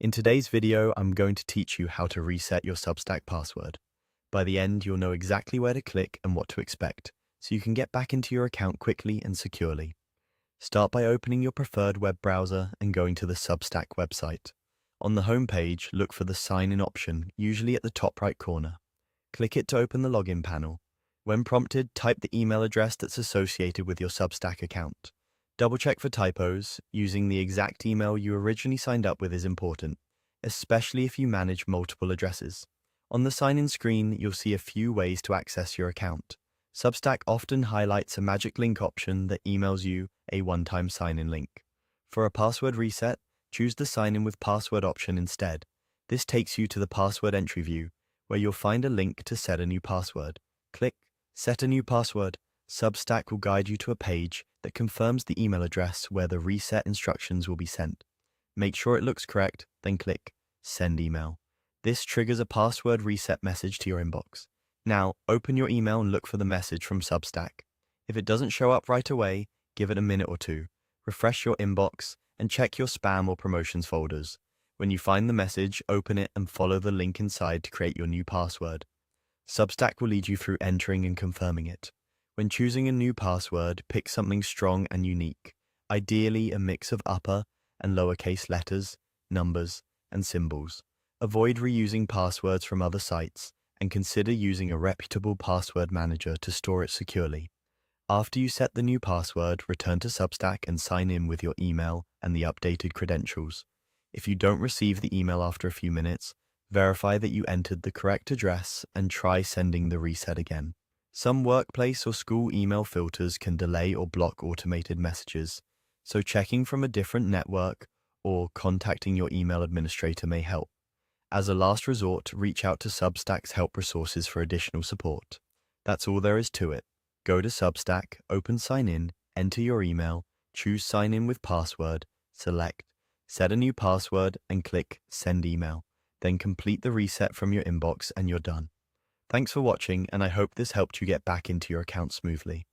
In today's video, I'm going to teach you how to reset your Substack password. By the end, you'll know exactly where to click and what to expect, so you can get back into your account quickly and securely. Start by opening your preferred web browser and going to the Substack website. On the home page, look for the Sign In option, usually at the top right corner. Click it to open the login panel. When prompted, type the email address that's associated with your Substack account. Double-check for typos. Using the exact email you originally signed up with is important, especially if you manage multiple addresses. On the sign-in screen, you'll see a few ways to access your account. Substack often highlights a magic link option that emails you a one-time sign-in link. For a password reset, choose the Sign In with Password option instead. This takes you to the password entry view, where you'll find a link to set a new password. Click Set a New Password. Substack will guide you to a page that confirms the email address where the reset instructions will be sent. Make sure it looks correct, then click Send Email. This triggers a password reset message to your inbox. Now, open your email and look for the message from Substack. If it doesn't show up right away, give it a minute or two. Refresh your inbox and check your spam or promotions folders. When you find the message, open it and follow the link inside to create your new password. Substack will lead you through entering and confirming it. When choosing a new password, pick something strong and unique, ideally a mix of upper and lowercase letters, numbers, and symbols. Avoid reusing passwords from other sites and consider using a reputable password manager to store it securely. After you set the new password, return to Substack and sign in with your email and the updated credentials. If you don't receive the email after a few minutes, verify that you entered the correct address and try sending the reset again. Some workplace or school email filters can delay or block automated messages, so checking from a different network or contacting your email administrator may help. As a last resort, reach out to Substack's help resources for additional support. That's all there is to it. Go to Substack, open Sign In, enter your email, choose Sign In with Password, select Set a New Password, and click Send Email. Then complete the reset from your inbox and you're done. Thanks for watching, and I hope this helped you get back into your account smoothly.